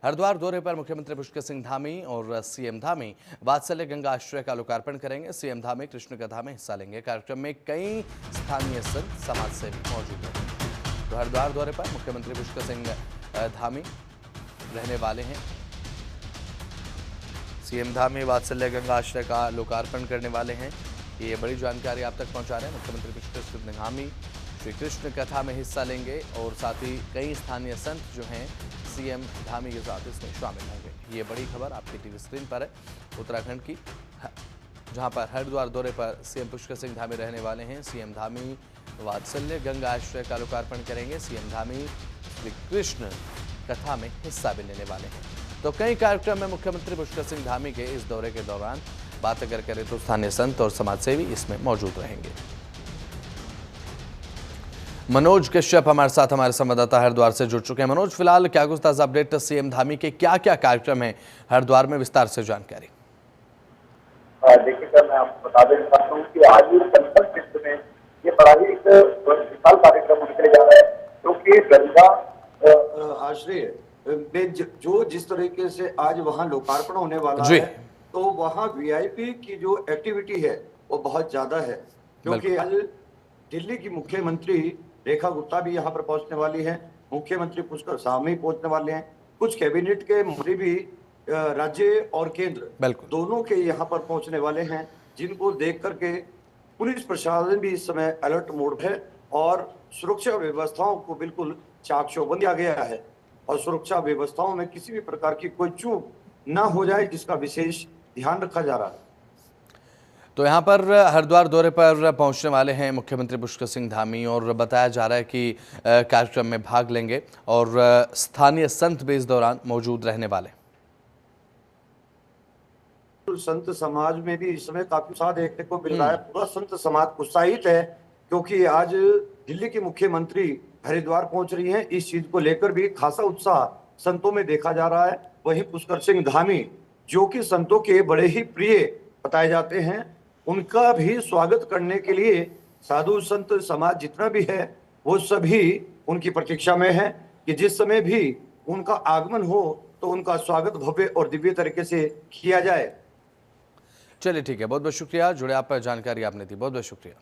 हरिद्वार दौरे पर मुख्यमंत्री पुष्कर सिंह धामी और सीएम धामी वात्सल्य गंगा आश्रय का लोकार्पण करेंगे। सीएम धामी कृष्ण कथा में हिस्सा लेंगे। कार्यक्रम में कई स्थानीय संत समाज सेवी मौजूद हैं। तो हरिद्वार दौरे पर मुख्यमंत्री पुष्कर सिंह धामी रहने वाले हैं। सीएम धामी वात्सल्य गंगा आश्रय का लोकार्पण करने वाले हैं। ये बड़ी जानकारी आप तक पहुंचा रहे हैं। मुख्यमंत्री पुष्कर सिंह धामी श्री कृष्ण कथा में हिस्सा लेंगे और साथ ही कई स्थानीय संत जो हैं सीएम धामी के साथ इसमें शामिल होंगे। ये बड़ी खबर आपकी टीवी स्क्रीन पर है उत्तराखंड की, जहां पर हरिद्वार दौरे पर सीएम पुष्कर सिंह धामी रहने वाले हैं। सीएम धामी वात्सल्य गंगा आश्रय का लोकार्पण करेंगे। सीएम धामी श्री कृष्ण कथा में हिस्सा भी लेने वाले हैं। तो कई कार्यक्रम में मुख्यमंत्री पुष्कर सिंह धामी के इस दौरे के दौरान बात अगर करें तो स्थानीय संत और समाजसेवी इसमें मौजूद रहेंगे। मनोज कश्यप हमारे साथ, हमारे संवाददाता हरिद्वार से जुड़ चुके हैं। मनोज, फिलहाल क्या कुछ ताजा अपडेट सीएम धामी के क्या क्या कार्यक्रम हैं हरिद्वार में, विस्तार से जानकारी। देखिए सर, मैं आपको बता देना चाहता हूँ कि आज संकल्प क्षेत्र में ये बड़ा ही एक विशाल कार्यक्रम होने जा रहा है, क्योंकि गंगा आश्रय में जो जिस तरीके से आज वहाँ लोकार्पण होने वाला है, तो वहाँ वीआईपी की जो एक्टिविटी है वो बहुत ज्यादा है, क्योंकि आज दिल्ली की मुख्यमंत्री रेखा गुप्ता भी यहाँ पर पहुंचने वाली है। मुख्यमंत्री पुष्कर धामी पहुंचने वाले हैं। कुछ कैबिनेट के मंत्री भी राज्य और केंद्र दोनों के यहाँ पर पहुंचने वाले हैं, जिनको देख करके पुलिस प्रशासन भी इस समय अलर्ट मोड है और सुरक्षा व्यवस्थाओं को बिल्कुल चाक चौबंद किया गया है और सुरक्षा व्यवस्थाओं में किसी भी प्रकार की कोई चूक न हो जाए, जिसका विशेष ध्यान रखा जा रहा है। तो यहाँ पर हरिद्वार दौरे पर पहुंचने वाले हैं मुख्यमंत्री पुष्कर सिंह धामी और बताया जा रहा है कि कार्यक्रम में भाग लेंगे और स्थानीय संत भी इस दौरान मौजूद रहने वाले। संत समाज में भी इस समय काफी उत्साह देखने को मिल रहा है। पूरा संत समाज उत्साहित है, क्योंकि आज दिल्ली की मुख्यमंत्री हरिद्वार पहुंच रही हैं। इस चीज को लेकर भी खासा उत्साह संतों में देखा जा रहा है। वहीं पुष्कर सिंह धामी, जो कि संतों के बड़े ही प्रिय बताए जाते हैं, उनका भी स्वागत करने के लिए साधु संत समाज जितना भी है वो सभी उनकी प्रतीक्षा में है कि जिस समय भी उनका आगमन हो तो उनका स्वागत भव्य और दिव्य तरीके से किया जाए। चलिए ठीक है, बहुत बहुत शुक्रिया, जुड़े आप पर जानकारी आपने दी, बहुत बहुत शुक्रिया।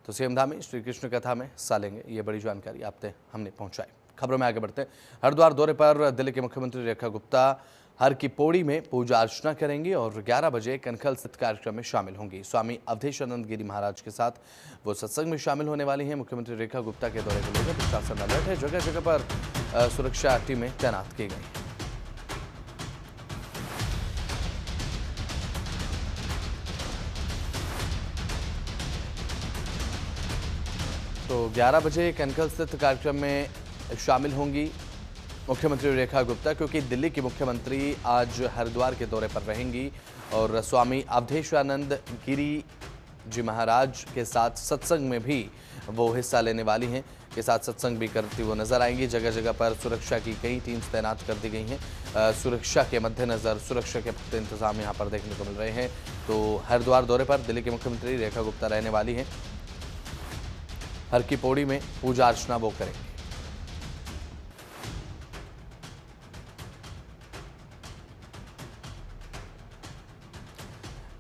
तो सीएम धामी श्री कृष्ण कथा में हिस्सा लेंगे, ये बड़ी जानकारी आप तक हमने पहुंचाई। खबरों में आगे बढ़ते हैं। हरिद्वार दौरे पर दिल्ली के मुख्यमंत्री रेखा गुप्ता हर की पौड़ी में पूजा अर्चना करेंगी और 11 बजे कनखल स्थित कार्यक्रम में शामिल होंगी। स्वामी अवधेशानंद गिरी महाराज के साथ वो सत्संग में शामिल होने वाली हैं। मुख्यमंत्री रेखा गुप्ता के दौरे को लेकर प्रशासन अलर्ट है। जगह जगह पर सुरक्षा टीमें तैनात की गई। तो 11 बजे कनखल स्थित कार्यक्रम में शामिल होंगी मुख्यमंत्री रेखा गुप्ता, क्योंकि दिल्ली की मुख्यमंत्री आज हरिद्वार के दौरे पर रहेंगी और स्वामी अवधेशानंद गिरी जी महाराज के साथ सत्संग में भी वो हिस्सा लेने वाली हैं। के साथ सत्संग भी करती वो नजर आएंगी। जगह जगह पर सुरक्षा की कई टीम्स तैनात कर दी गई हैं। सुरक्षा के मद्देनजर सुरक्षा के पुख्ता इंतजाम यहाँ पर देखने को मिल रहे हैं। तो हरिद्वार दौरे पर दिल्ली की मुख्यमंत्री रेखा गुप्ता रहने वाली हैं। हर की पौड़ी में पूजा अर्चना वो करेंगे।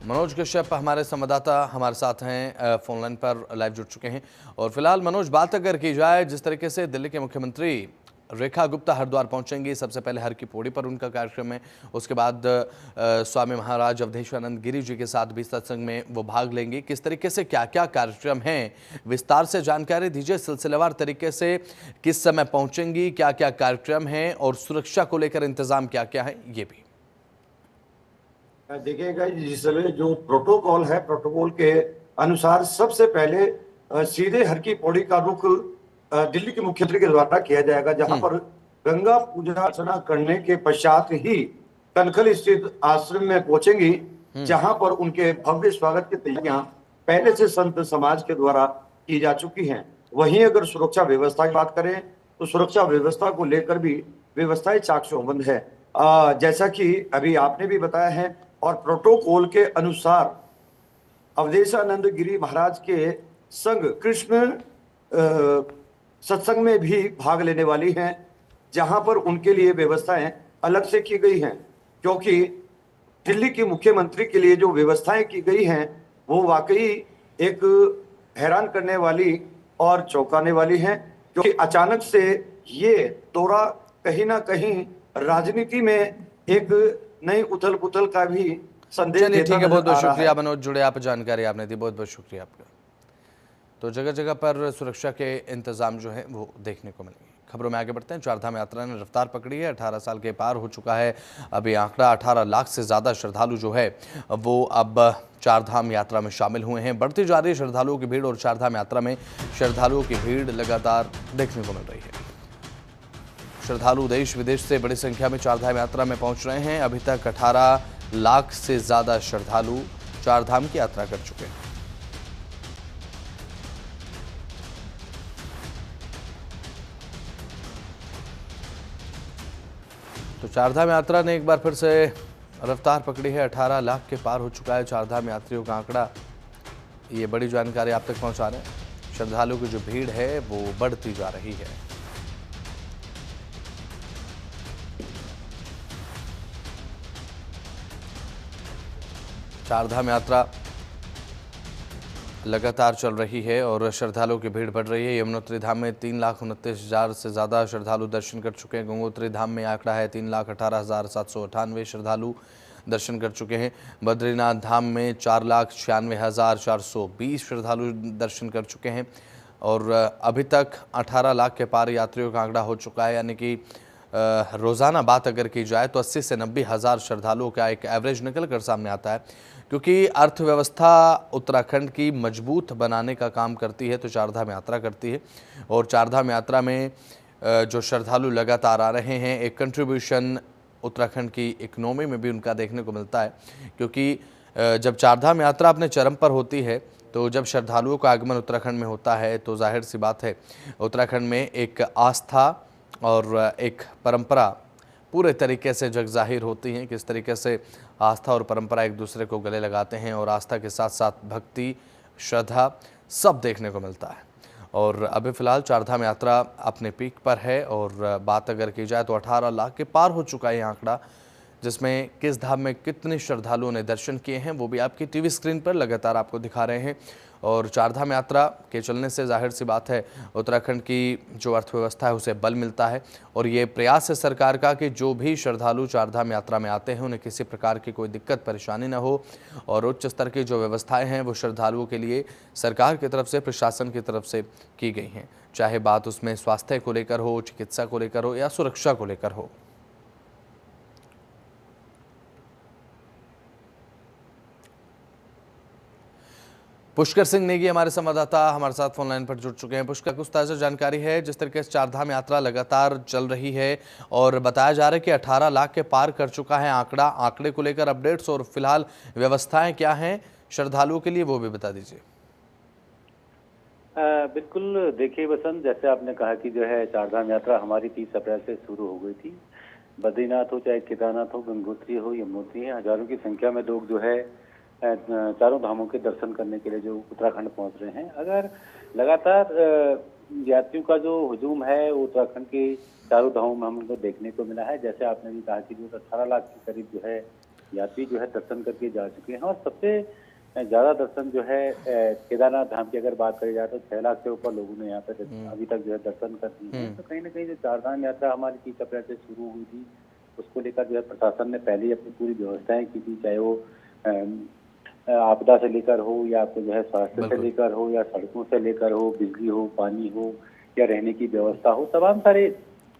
मनोज कश्यप हमारे संवाददाता हमारे साथ हैं, फोन लाइन पर लाइव जुड़ चुके हैं। और फिलहाल मनोज, बात अगर की जाए जिस तरीके से दिल्ली के मुख्यमंत्री रेखा गुप्ता हरिद्वार पहुंचेंगी, सबसे पहले हर की पौड़ी पर उनका कार्यक्रम है, उसके बाद स्वामी महाराज अवधेशानंद गिरी जी के साथ भी सत्संग में वो भाग लेंगी। किस तरीके से क्या क्या कार्यक्रम हैं, विस्तार से जानकारी दीजिए। सिलसिलेवार तरीके से किस समय पहुंचेंगी, क्या क्या कार्यक्रम हैं और सुरक्षा को लेकर इंतजाम क्या क्या है, ये भी देखिएगा। जिस समय जो प्रोटोकॉल है, प्रोटोकॉल के अनुसार सबसे पहले सीधे हर की पौड़ी का रुख दिल्ली के मुख्यमंत्री के द्वारा किया जाएगा, जहां पर गंगा पूजा अर्चना करने के पश्चात ही कनखल स्थित आश्रम में पहुंचेंगी, जहां पर उनके भव्य स्वागत की तैयारियां पहले से संत समाज के द्वारा की जा चुकी हैं। वहीं अगर सुरक्षा व्यवस्था की बात करें तो सुरक्षा व्यवस्था को लेकर भी व्यवस्थाएं चाक चौबंद है, जैसा कि अभी आपने भी बताया है। और प्रोटोकॉल के अनुसार अवधेशानंद गिरी महाराज के संग कृष्ण सत्संग में भी भाग लेने वाली हैं, जहां पर उनके लिए व्यवस्थाएं अलग से की गई हैं, क्योंकि दिल्ली की मुख्यमंत्री के लिए जो व्यवस्थाएं की गई हैं वो वाकई एक हैरान करने वाली और चौंकाने वाली हैं, क्योंकि अचानक से ये दौरा कहीं ना कहीं राजनीति में एक नई उथल पुथल का भी संदेश चलिए देता ठीक है, बहुत नजर बहुत आ रहा शुक्रिया है। मनोज, जुड़े आप, जानकारी आपने दी, बहुत बहुत शुक्रिया आपका। तो जगह जगह पर सुरक्षा के इंतजाम जो है वो देखने को मिलेंगे। खबरों में आगे बढ़ते हैं। चारधाम यात्रा ने रफ्तार पकड़ी है, 18 साल के पार हो चुका है अभी आंकड़ा। 18 लाख से ज़्यादा श्रद्धालु जो है वो अब चारधाम यात्रा में शामिल हुए हैं। बढ़ती जा रही है श्रद्धालुओं की भीड़ और चारधाम यात्रा में श्रद्धालुओं की भीड़ लगातार देखने को मिल रही है। श्रद्धालु देश विदेश से बड़ी संख्या में चारधाम यात्रा में पहुंच रहे हैं। अभी तक 18 लाख से ज़्यादा श्रद्धालु चारधाम की यात्रा कर चुके हैं। तो चारधाम यात्रा ने एक बार फिर से रफ्तार पकड़ी है। 18 लाख के पार हो चुका है चारधाम यात्रियों का आंकड़ा। ये बड़ी जानकारी आप तक पहुंचा रहे हैं। श्रद्धालुओं की जो भीड़ है वो बढ़ती जा रही है। चारधाम यात्रा लगातार चल रही है और श्रद्धालुओं की भीड़ बढ़ रही है। यमुनोत्री धाम में 3,29,000 से ज़्यादा श्रद्धालु दर्शन कर चुके हैं। गंगोत्री धाम में आंकड़ा है 3,18,798 श्रद्धालु दर्शन कर चुके हैं। बद्रीनाथ धाम में 4,96,420 श्रद्धालु दर्शन कर चुके हैं और अभी तक 18 लाख के पार यात्रियों का आंकड़ा हो चुका है। यानी कि रोज़ाना बात अगर की जाए तो 80 से 90 हज़ार श्रद्धालुओं का एक एवरेज निकल कर सामने आता है। क्योंकि अर्थव्यवस्था उत्तराखंड की मजबूत बनाने का काम करती है तो चारधाम यात्रा करती है। और चारधाम यात्रा में जो श्रद्धालु लगातार आ रहे हैं, एक कंट्रीब्यूशन उत्तराखंड की इकनॉमी में भी उनका देखने को मिलता है। क्योंकि जब चारधाम यात्रा अपने चरम पर होती है तो जब श्रद्धालुओं का आगमन उत्तराखंड में होता है तो जाहिर सी बात है उत्तराखंड में एक आस्था और एक परंपरा पूरे तरीके से जग जाहिर होती हैं। किस तरीके से आस्था और परंपरा एक दूसरे को गले लगाते हैं और आस्था के साथ साथ भक्ति, श्रद्धा सब देखने को मिलता है। और अभी फ़िलहाल चारधाम यात्रा अपने पीक पर है और बात अगर की जाए तो 18 लाख के पार हो चुका है ये आंकड़ा, जिसमें किस धाम में कितने श्रद्धालुओं ने दर्शन किए हैं वो भी आपकी टीवी स्क्रीन पर लगातार आपको दिखा रहे हैं। और चारधाम यात्रा के चलने से जाहिर सी बात है उत्तराखंड की जो अर्थव्यवस्था है उसे बल मिलता है। और ये प्रयास है सरकार का कि जो भी श्रद्धालु चारधाम यात्रा में आते हैं उन्हें किसी प्रकार की कोई दिक्कत परेशानी न हो और उच्च स्तर की जो व्यवस्थाएं हैं वो श्रद्धालुओं के लिए सरकार की तरफ से, प्रशासन की तरफ से की गई हैं। चाहे बात उसमें स्वास्थ्य को लेकर हो, चिकित्सा को लेकर हो या सुरक्षा को लेकर हो। पुष्कर सिंह नेगी हमारे संवाददाता हमारे साथ फोन लाइन पर जुड़ चुके हैं। पुष्कर, कुछ ताज़ा जानकारी है जिस तरीके से चारधाम यात्रा लगातार चल रही है और बताया जा रहा है कि 18 लाख के पार कर चुका है आंकड़ा, आंकड़े को लेकर अपडेट्स और फिलहाल व्यवस्थाएं क्या हैं श्रद्धालुओं के लिए वो भी बता दीजिए। बिल्कुल, देखिए वसंत, जैसे आपने कहा कि जो है चारधाम यात्रा हमारी 30 अप्रैल से शुरू हो गई थी। बद्रीनाथ हो, चाहे केदारनाथ हो, गंगोत्री हो, यमुनोत्री है, हजारों की संख्या में लोग जो है चारों धामों के दर्शन करने के लिए जो उत्तराखंड पहुंच रहे हैं। अगर लगातार यात्रियों का जो हुजूम है उत्तराखंड के चारों धामों में हमको देखने को मिला है। जैसे आपने भी कहा कि जो 18 लाख के करीब जो है यात्री जो है दर्शन करके जा चुके हैं और सबसे ज्यादा दर्शन जो है केदारनाथ धाम की अगर बात करी जाए तो 6 लाख से ऊपर लोगों ने यहाँ पे अभी तक जो है दर्शन कर दिए हैं। तो कहीं ना कहीं जो चारधाम यात्रा हमारी 30 अप्रैल से शुरू हुई थी उसको लेकर जो है प्रशासन ने पहले ही अपनी पूरी व्यवस्थाएं की थी, चाहे वो आपदा से लेकर हो या आपको जो है स्वास्थ्य से लेकर हो या सड़कों से लेकर हो, बिजली हो, पानी हो या रहने की व्यवस्था हो, तमाम सारे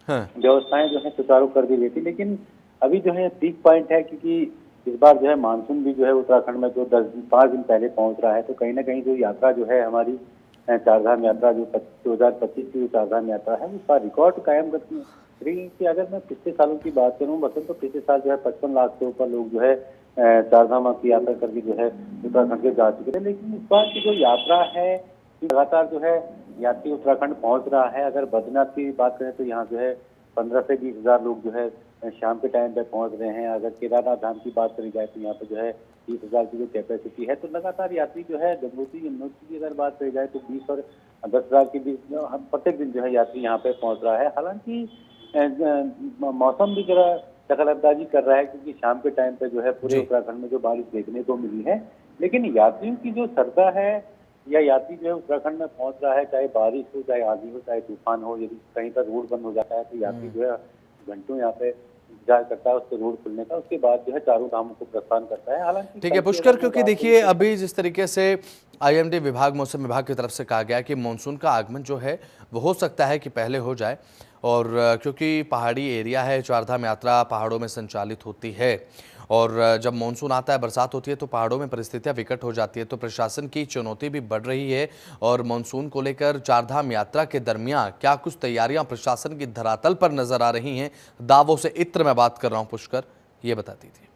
व्यवस्थाएं जो है सुचारू कर दी गई थी। लेकिन अभी जो है पीक पॉइंट है क्योंकि इस बार जो है मानसून भी जो है उत्तराखंड में जो 5 दिन पहले पहुंच रहा है। तो कहीं ना कहीं जो यात्रा जो है हमारी चारधाम यात्रा जो 2025 की चारधाम यात्रा है उसका रिकॉर्ड कायम करती है। कि अगर मैं पिछले सालों की बात करूं बसंत, तो पिछले साल जो है 55 लाख से ऊपर लोग जो है चारधाम की यात्रा करके जो है उत्तराखंड के जा चुके थे। लेकिन इस बार की जो यात्रा है लगातार जो है यात्री उत्तराखंड पहुंच रहा है। अगर बद्रीनाथ की बात करें तो यहाँ जो है 15 से 20 हजार लोग जो है शाम के टाइम पे पहुंच रहे हैं। अगर केदारनाथ धाम की बात करी जाए तो यहाँ पे जो है 30,000 की जो कैपेसिटी है। तो लगातार यात्री जो है गंगोत्री यमुनोत्री की अगर बात करी जाए तो 20 और 10,000 के बीच प्रत्येक दिन जो है यात्री यहाँ पे पहुंच रहा है। हालांकि मौसम भी जरा दखलअंदाजी कर रहा है, क्योंकि शाम के टाइम पे जो है पूरे जी। उत्तराखंड में जो बारिश देखने को मिली है। लेकिन यात्रियों की जो श्रद्धा है, या यात्री जो है उत्तराखंड में पहुंच रहा है, चाहे बारिश हो, चाहे आंधी हो, चाहे तूफान हो, यदि कहीं पर रोड बंद हो जाता है तो यात्री जो है घंटों यहाँ पे इंतजार करता है उसके रोड खुलने का। उसके बाद जो है चारों धामों को प्रस्थान करता है। हालांकि ठीक कल है की पुष्कर, अगर मैं क्योंकि बात करूँ देखिए तो अभी जिस तरीके से आईएमडी विभाग, मौसम विभाग की तरफ से कहा गया कि मानसून का आगमन जो है वो हो सकता है कि पहले हो जाए, और क्योंकि पहाड़ी एरिया है, चारधाम यात्रा पहाड़ों में संचालित होती है, और जब मानसून आता है, बरसात होती है, तो पहाड़ों में परिस्थितियां विकट हो जाती है, तो प्रशासन की चुनौती भी बढ़ रही है। और मानसून को लेकर चारधाम यात्रा के दरमियान क्या कुछ तैयारियां प्रशासन की धरातल पर नजर आ रही हैं? दावों से इत्र मैं बात कर रहा हूं पुष्कर, ये बता दीजिए।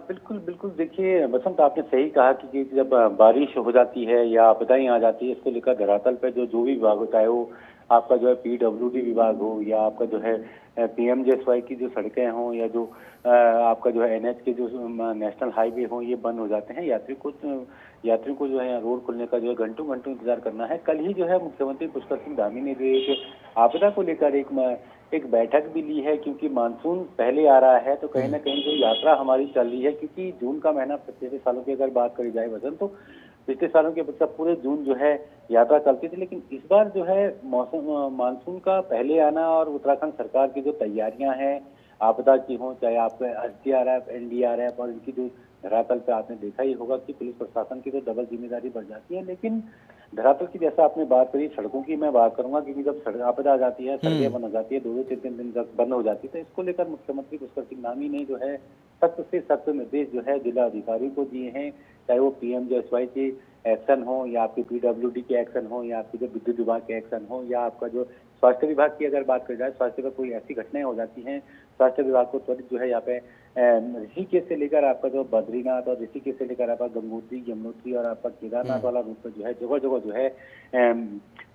बिल्कुल बिल्कुल, देखिए बसंत, आपने सही कहा कि जब बारिश हो जाती है या आपदाएं आ जाती है, इसको लेकर धरातल पे जो भी विभाग होता है, वो आपका जो है पीडब्ल्यूडी विभाग हो, या आपका जो है पीएमजेएसवाई की जो सड़कें हों, या जो आपका जो है एनएच के जो नेशनल हाईवे हो, ये बंद हो जाते हैं। यात्रियों को जो है रोड खुलने का जो है घंटों घंटों इंतजार करना है। कल ही जो है मुख्यमंत्री पुष्कर सिंह धामी ने जो एक आपदा को लेकर एक बैठक भी ली है, क्योंकि मानसून पहले आ रहा है, तो कहीं ना कहीं जो यात्रा हमारी चल रही है, क्योंकि जून का महीना पिछले सालों की अगर बात करी जाए वजन, तो पिछले सालों के बच्चा पूरे जून जो है यात्रा चलती थी। लेकिन इस बार जो है मानसून का पहले आना और उत्तराखंड सरकार की जो तैयारियां हैं आपदा की हो, चाहे आपका एसडीआरएफ, एनडीआरएफ, और इनकी जो धरातल पे आपने देखा ही होगा कि पुलिस प्रशासन की तो डबल जिम्मेदारी बढ़ जाती है। लेकिन धरातल की जैसा आपने बात करी, सड़कों की मैं बात करूंगा, क्योंकि जब सड़क आपदा आ जाती है, सड़कें बंद हो जाती है, 2-2 3-3 दिन तक बंद हो जाती है, तो इसको लेकर मुख्यमंत्री पुष्कर सिंह धामी ने जो है सख्त से सख्त निर्देश जो है जिला अधिकारियों को दिए हैं। चाहे वो पीएमजेएसवाई के एक्शन हो, या आपके पीडब्ल्यूडी के एक्शन हो, या आपके जो विद्युत विभाग के एक्शन हो, या आपका जो स्वास्थ्य विभाग की अगर बात करी जाए, स्वास्थ्य विभाग कोई ऐसी घटनाएं हो जाती हैं, स्वास्थ्य विभाग को त्वरित जो है यहाँ पे ऋषिकेश से लेकर आपका जो बद्रीनाथ, और ऋषिकेश से लेकर आपका गंगोत्री, यमुनोत्री और आपका केदारनाथ वाला रूट में जो है जगह जगह जो है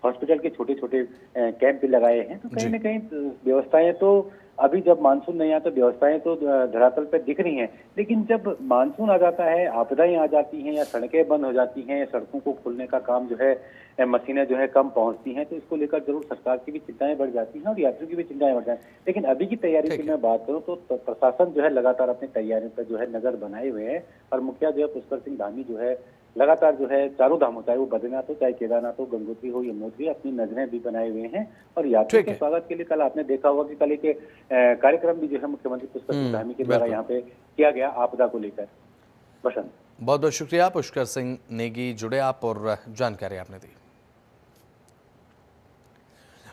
हॉस्पिटल के छोटे छोटे कैंप भी लगाए हैं। तो कहीं ना कहीं व्यवस्थाएं तो अभी जब मानसून नहीं आता, तो व्यवस्थाएं तो धरातल पर दिख रही हैं। लेकिन जब मानसून आ जाता है, आपदाएं आ जाती हैं, या सड़कें बंद हो जाती हैं, या सड़कों को खोलने का काम जो है मशीनें जो है कम पहुंचती हैं, तो इसको लेकर जरूर सरकार की भी चिंताएं बढ़ जाती हैं और यात्रियों की भी चिंताएं बढ़ जाती हैं। लेकिन अभी की तैयारी की मैं बात करूं तो प्रशासन जो है लगातार अपनी तैयारियों पर जो है नजर बनाए हुए है, और मुखिया जो है पुष्कर सिंह धामी जो है लगातार जो है चारों धामों, चाहे वो बद्रीनाथ हो, चाहे केदारनाथ हो, गंगोत्री हो, यमुनोत्री, अपनी नजरें भी बनाए हुए हैं। और यात्रियों के स्वागत के लिए कल आपने देखा होगा कि कल एक कार्यक्रम भी जो है मुख्यमंत्री पुष्कर सिंह धामी के द्वारा यहाँ पे किया गया आपदा को लेकर। बसंत, बहुत बहुत शुक्रिया पुष्कर सिंह नेगी, जुड़े आप और जानकारी आपने दी।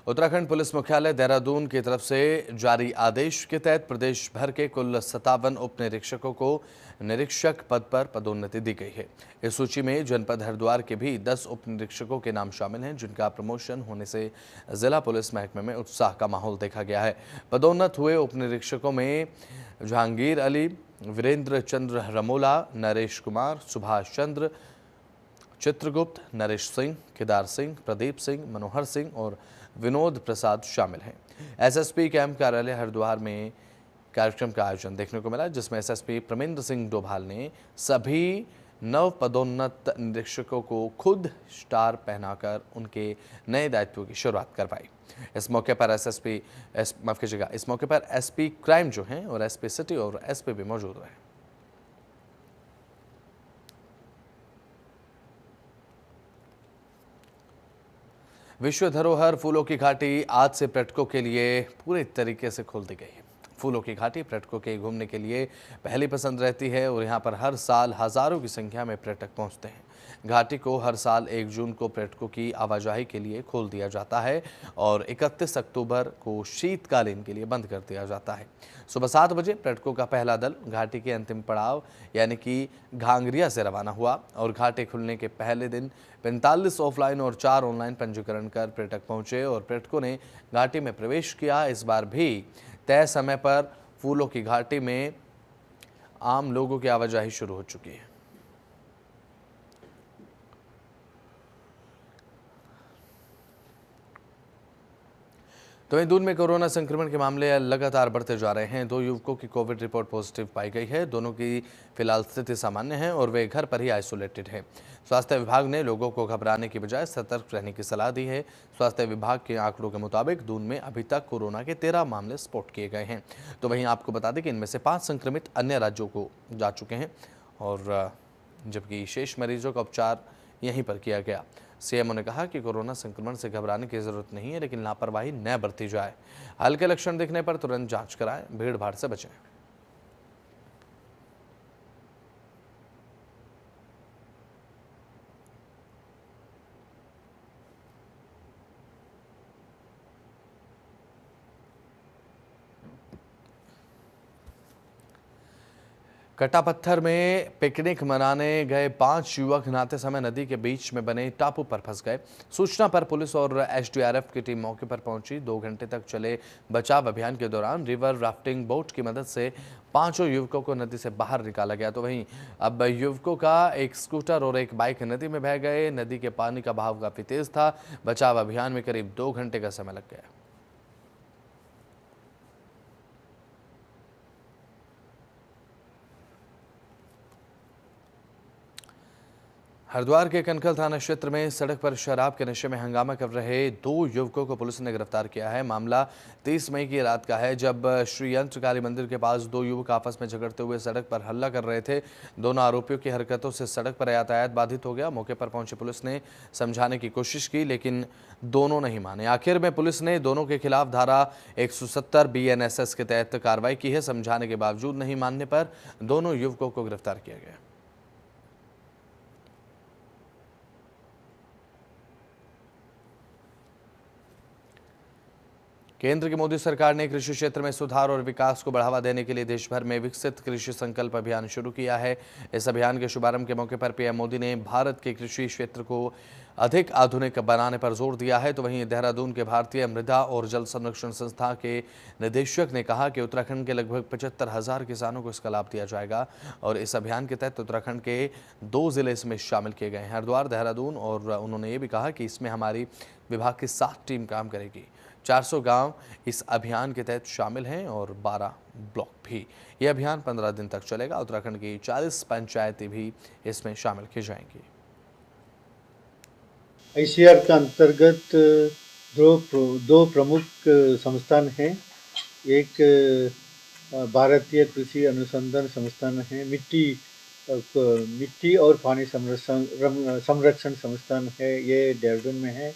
उत्तराखंड पुलिस मुख्यालय देहरादून की तरफ से जारी आदेश के तहत प्रदेश भर के कुल 57 उप निरीक्षकों को निरीक्षक पद पर पदोन्नति दी गई है। इस सूची में जनपद हरिद्वार के भी 10 उप निरीक्षकों के नाम शामिल हैं, जिनका प्रमोशन होने से जिला पुलिस महकमे में उत्साह का माहौल देखा गया है। पदोन्नत हुए उप निरीक्षकों में जहांगीर अली, वीरेंद्र चंद्र रमोला, नरेश कुमार, सुभाष चंद्र, चित्रगुप्त, नरेश सिंह, केदार सिंह, प्रदीप सिंह, मनोहर सिंह और विनोद प्रसाद शामिल हैं। एसएसपी कैंप कार्यालय हरिद्वार में कार्यक्रम का आयोजन देखने को मिला, जिसमें एसएसपी प्रमेंद्र सिंह डोभाल ने सभी नव पदोन्नत निरीक्षकों को खुद स्टार पहनाकर उनके नए दायित्वों की शुरुआत करवाई। इस मौके पर इस मौके पर एसपी क्राइम जो हैं और एसपी सिटी और एसपी भी मौजूद रहे। विश्व धरोहर फूलों की घाटी आज से पर्यटकों के लिए पूरे तरीके से खोल दी गई है। फूलों की घाटी पर्यटकों के घूमने के लिए पहली पसंद रहती है और यहाँ पर हर साल हजारों की संख्या में पर्यटक पहुँचते हैं। घाटी को हर साल 1 जून को पर्यटकों की आवाजाही के लिए खोल दिया जाता है और 31 अक्टूबर को शीतकालीन के लिए बंद कर दिया जाता है। सुबह 7 बजे पर्यटकों का पहला दल घाटी के अंतिम पड़ाव यानी कि घांगरिया से रवाना हुआ और घाटी खुलने के पहले दिन 45 ऑफलाइन और 4 ऑनलाइन पंजीकरण कर पर्यटक पहुंचे और पर्यटकों ने घाटी में प्रवेश किया। इस बार भी तय समय पर फूलों की घाटी में आम लोगों की आवाजाही शुरू हो चुकी है। तो वहीं दून में कोरोना संक्रमण के मामले लगातार बढ़ते जा रहे हैं। 2 युवकों की कोविड रिपोर्ट पॉजिटिव पाई गई है। दोनों की फिलहाल स्थिति सामान्य है और वे घर पर ही आइसोलेटेड हैं। स्वास्थ्य विभाग ने लोगों को घबराने की बजाय सतर्क रहने की सलाह दी है। स्वास्थ्य विभाग के आंकड़ों के मुताबिक दून में अभी तक कोरोना के 13 मामले स्पॉट किए गए हैं। तो वहीं आपको बता दें कि इनमें से 5 संक्रमित अन्य राज्यों को जा चुके हैं और जबकि शेष मरीजों का उपचार यहीं पर किया गया। सीएमओ ने कहा कि कोरोना संक्रमण से घबराने की जरूरत नहीं है, लेकिन लापरवाही न बरती जाए। हल्के लक्षण दिखने पर तुरंत जांच कराएं, भीड़ भाड़ से बचें। कटा पत्थर में पिकनिक मनाने गए 5 युवक नहाते समय नदी के बीच में बने टापू पर फंस गए। सूचना पर पुलिस और एसडीआरएफ की टीम मौके पर पहुंची। 2 घंटे तक चले बचाव अभियान के दौरान रिवर राफ्टिंग बोट की मदद से 5 युवकों को नदी से बाहर निकाला गया। तो वहीं अब युवकों का एक स्कूटर और एक बाइक नदी में बह गए। नदी के पानी का बहाव काफी तेज था। बचाव अभियान में करीब 2 घंटे का समय लग गया। हरिद्वार के कनखल थाना क्षेत्र में सड़क पर शराब के नशे में हंगामा कर रहे 2 युवकों को पुलिस ने गिरफ्तार किया है। मामला 30 मई की रात का है, जब श्री यंत्रकाली मंदिर के पास 2 युवक आपस में झगड़ते हुए सड़क पर हल्ला कर रहे थे। दोनों आरोपियों की हरकतों से सड़क पर यातायात बाधित हो गया। मौके पर पहुंची पुलिस ने समझाने की कोशिश की, लेकिन दोनों नहीं माने। आखिर में पुलिस ने दोनों के खिलाफ धारा 170 BNSS के तहत कार्रवाई की है। समझाने के बावजूद नहीं मानने पर दोनों युवकों को गिरफ्तार किया गया। केंद्र की मोदी सरकार ने कृषि क्षेत्र में सुधार और विकास को बढ़ावा देने के लिए देश भर में विकसित कृषि संकल्प अभियान शुरू किया है। इस अभियान के शुभारंभ के मौके पर पीएम मोदी ने भारत के कृषि क्षेत्र को अधिक आधुनिक बनाने पर जोर दिया है। तो वहीं देहरादून के भारतीय मृदा और जल संरक्षण संस्था के निदेशक ने कहा कि उत्तराखंड के लगभग 75,000 किसानों को इसका लाभ दिया जाएगा और इस अभियान के तहत उत्तराखंड के 2 जिले इसमें शामिल किए गए हैं, हरिद्वार, देहरादून। और उन्होंने ये भी कहा कि इसमें हमारी विभाग की 7 टीम काम करेगी। 400 गांव इस अभियान के तहत शामिल हैं और 12 ब्लॉक भी। ये अभियान 15 दिन तक चलेगा। उत्तराखंड की 40 पंचायतें भी इसमें शामिल की जाएंगी। ICAR के अंतर्गत दो प्रमुख संस्थान हैं। एक भारतीय कृषि अनुसंधान संस्थान है, मिट्टी और पानी संरक्षण संस्थान है, ये देहरादून में है।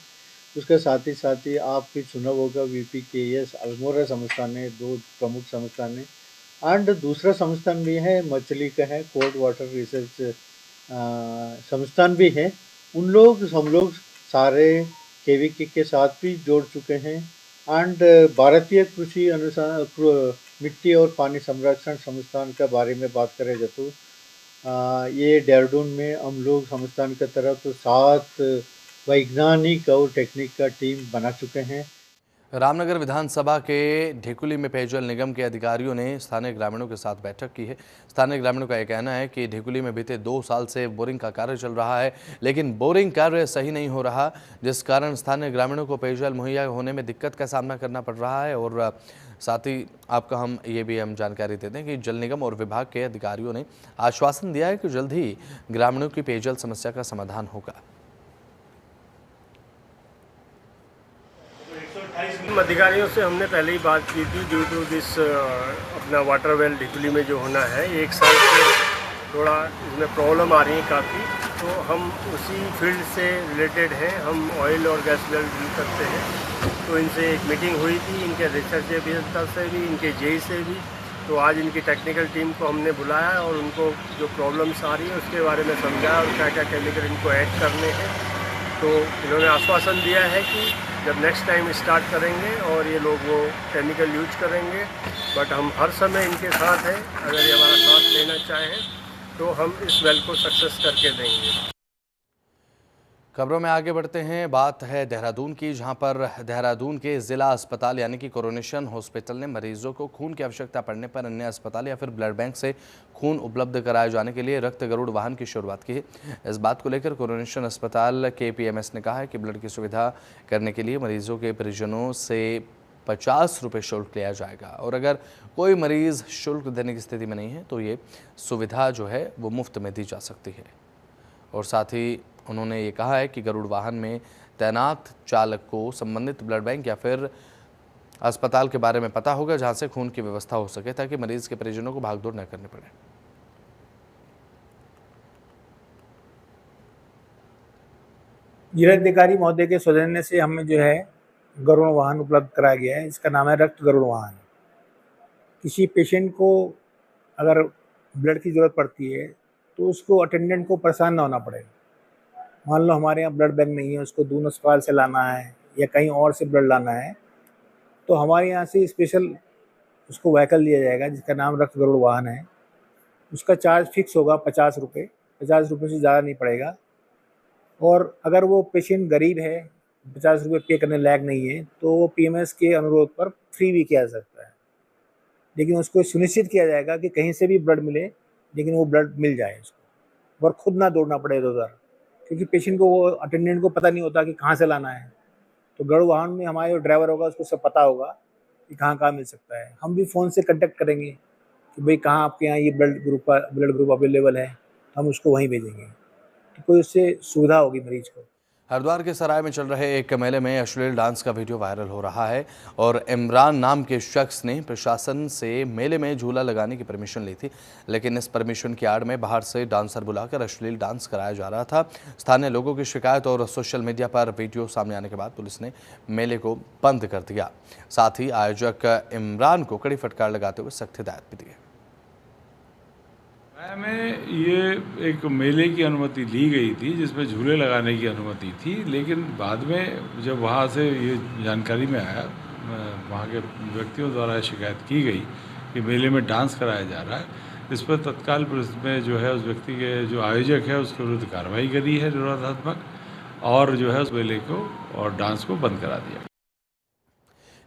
उसके साथ ही आप भी सुना होगा VPKS अल्मोड़ा संस्थान है, 2 प्रमुख संस्थान है। एंड दूसरा संस्थान भी है, मछली का है, कोल्ड वाटर रिसर्च संस्थान भी है। हम लोग सारे KVK के साथ भी जोड़ चुके हैं। एंड भारतीय कृषि अनुसंधान मिट्टी और पानी संरक्षण संस्थान के बारे में बात करें तो ये देहरादून में हम लोग संस्थान की तरफ 7 वैज्ञानिक और टेक्निक का टीम बना चुके हैं। रामनगर विधानसभा के ढेकुली में पेयजल निगम के अधिकारियों ने स्थानीय ग्रामीणों के साथ बैठक की है। स्थानीय ग्रामीणों का यह कहना है कि ढेकुली में बीते 2 साल से बोरिंग का कार्य चल रहा है, लेकिन बोरिंग कार्य सही नहीं हो रहा, जिस कारण स्थानीय ग्रामीणों को पेयजल मुहैया होने में दिक्कत का सामना करना पड़ रहा है। और साथ ही आपका हम जानकारी देते हैं कि जल निगम और विभाग के अधिकारियों ने आश्वासन दिया है कि जल्द ही ग्रामीणों की पेयजल समस्या का समाधान होगा। अधिकारियों से हमने पहले ही बात की थी। ड्यू टू दिस अपना वाटर वेल ढिकुली में जो होना है, 1 साल से थोड़ा इसमें प्रॉब्लम आ रही है काफ़ी, तो हम उसी फील्ड से रिलेटेड हैं। हम ऑयल और गैस वेल डील करते हैं। तो इनसे एक मीटिंग हुई थी, इनके रिसर्च अभियंता से भी, इनके जेई से भी। तो आज इनकी टेक्निकल टीम को हमने बुलाया और उनको जो प्रॉब्लम्स आ रही है उसके बारे में समझाया और क्या क्या केमिकल इनको ऐड करने हैं। तो इन्होंने आश्वासन दिया है कि जब नेक्स्ट टाइम स्टार्ट करेंगे और ये लोग वो केमिकल यूज करेंगे। बट हम हर समय इनके साथ हैं। अगर ये हमारा साथ लेना चाहें तो हम इस वेल को सक्सेस करके देंगे। खबरों में आगे बढ़ते हैं। बात है देहरादून की, जहां पर देहरादून के जिला अस्पताल यानी कि कोरोनेशन हॉस्पिटल ने मरीजों को खून की आवश्यकता पड़ने पर अन्य अस्पताल या फिर ब्लड बैंक से खून उपलब्ध कराए जाने के लिए रक्त गरुड़ वाहन की शुरुआत की है। इस बात को लेकर कोरोनेशन अस्पताल के PMS ने कहा है कि ब्लड की सुविधा करने के लिए मरीजों के परिजनों से 50 रुपये शुल्क लिया जाएगा और अगर कोई मरीज़ शुल्क देने की स्थिति में नहीं है तो ये सुविधा जो है वो मुफ्त में दी जा सकती है। और साथ ही उन्होंने ये कहा है कि गरुड़ वाहन में तैनात चालक को संबंधित ब्लड बैंक या फिर अस्पताल के बारे में पता होगा जहां से खून की व्यवस्था हो सके, ताकि मरीज के परिजनों को भागदौड़ न करनी पड़े। जिलाधिकारी महोदय के सौजन्य से हमें जो है गरुड़ वाहन उपलब्ध कराया गया है। इसका नाम है रक्त गरुड़ वाहन। किसी पेशेंट को अगर ब्लड की ज़रूरत पड़ती है तो उसको अटेंडेंट को परेशान ना होना पड़े। मान लो हमारे यहाँ ब्लड बैंक नहीं है, उसको दून अस्पताल से लाना है या कहीं और से ब्लड लाना है, तो हमारे यहाँ से स्पेशल उसको व्हीकल दिया जाएगा जिसका नाम रक्त गरुड़ वाहन है। उसका चार्ज फिक्स होगा 50 रुपये, 50 रुपये से ज़्यादा नहीं पड़ेगा। और अगर वो पेशेंट गरीब है, 50 रुपये पे करने लायक नहीं है, तो वो पीएमएस के अनुरोध पर फ्री भी किया जा सकता है। लेकिन उसको सुनिश्चित किया जाएगा कि कहीं से भी ब्लड मिले, लेकिन वो ब्लड मिल जाए उसको, और खुद ना दौड़ना पड़े इधर-उधर, क्योंकि पेशेंट को, वो अटेंडेंट को पता नहीं होता कि कहाँ से लाना है। तो गरुड़ वाहन में हमारे जो ड्राइवर होगा उसको सब पता होगा कि कहाँ मिल सकता है। हम भी फ़ोन से कॉन्टेक्ट करेंगे कि भाई कहाँ आपके यहाँ ये ब्लड ग्रुप अवेलेबल है, हम उसको वहीं भेजेंगे, तो कोई उससे सुविधा होगी मरीज को। हरिद्वार के सराय में चल रहे एक मेले में अश्लील डांस का वीडियो वायरल हो रहा है और इमरान नाम के शख्स ने प्रशासन से मेले में झूला लगाने की परमिशन ली थी, लेकिन इस परमिशन की आड़ में बाहर से डांसर बुलाकर अश्लील डांस कराया जा रहा था। स्थानीय लोगों की शिकायत और सोशल मीडिया पर वीडियो सामने आने के बाद पुलिस ने मेले को बंद कर दिया। साथ ही आयोजक इमरान को कड़ी फटकार लगाते हुए सख्त हिदायत भी दी। में ये एक मेले की अनुमति ली गई थी जिसमें झूले लगाने की अनुमति थी, लेकिन बाद में जब वहाँ से ये जानकारी में आया, वहाँ के व्यक्तियों द्वारा शिकायत की गई कि मेले में डांस कराया जा रहा है, इस पर तत्काल पुलिस में जो है उस व्यक्ति के जो आयोजक है उसके विरुद्ध कार्रवाई करी है निरोधात्मक, और जो है उस मेले को और डांस को बंद करा दिया।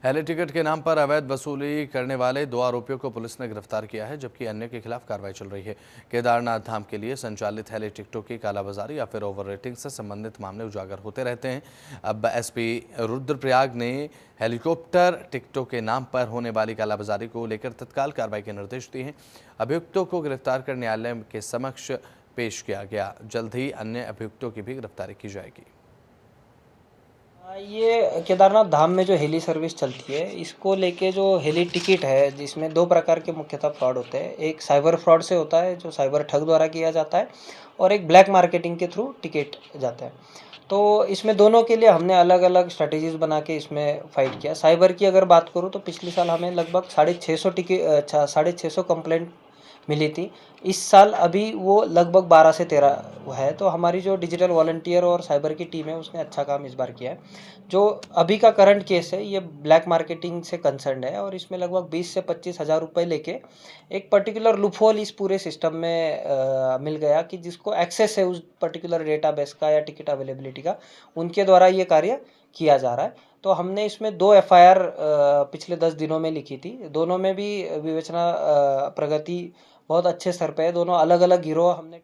हेली टिकट के नाम पर अवैध वसूली करने वाले 2 आरोपियों को पुलिस ने गिरफ्तार किया है, जबकि अन्य के खिलाफ कार्रवाई चल रही है। केदारनाथ धाम के लिए संचालित हेली टिकटों की कालाबाजारी या फिर ओवर रेटिंग से संबंधित मामले उजागर होते रहते हैं। अब एसपी रुद्रप्रयाग ने हेलीकॉप्टर टिकटों के नाम पर होने वाली कालाबाजारी को लेकर तत्काल कार्रवाई के निर्देश दिए हैं। अभियुक्तों को गिरफ्तार कर न्यायालय के समक्ष पेश किया गया। जल्द ही अन्य अभियुक्तों की भी गिरफ्तारी की जाएगी। ये केदारनाथ धाम में जो हेली सर्विस चलती है, इसको लेके जो हेली टिकट है, जिसमें 2 प्रकार के मुख्यतः फ्रॉड होते हैं। एक साइबर फ्रॉड से होता है जो साइबर ठग द्वारा किया जाता है, और एक ब्लैक मार्केटिंग के थ्रू टिकट जाता है। तो इसमें दोनों के लिए हमने अलग अलग स्ट्रैटेजीज बना के इसमें फाइट किया। साइबर की अगर बात करूँ तो पिछले साल हमें लगभग 650 कंप्लेंट मिली थी। इस साल अभी वो लगभग 12 से 13 है। तो हमारी जो डिजिटल वॉलंटियर और साइबर की टीम है उसने अच्छा काम इस बार किया है। जो अभी का करंट केस है ये ब्लैक मार्केटिंग से कंसर्न है, और इसमें लगभग 20 से 25 हज़ार रुपये लेके एक पर्टिकुलर लूपहोल इस पूरे सिस्टम में मिल गया कि जिसको एक्सेस है उस पर्टिकुलर डेटाबेस का या टिकट अवेलेबिलिटी का, उनके द्वारा ये कार्य किया जा रहा है। तो हमने इसमें 2 FIR पिछले 10 दिनों में लिखी थी। दोनों में भी विवेचना प्रगति बहुत अच्छे स्तर पे है। दोनों अलग अलग गिरोह हमने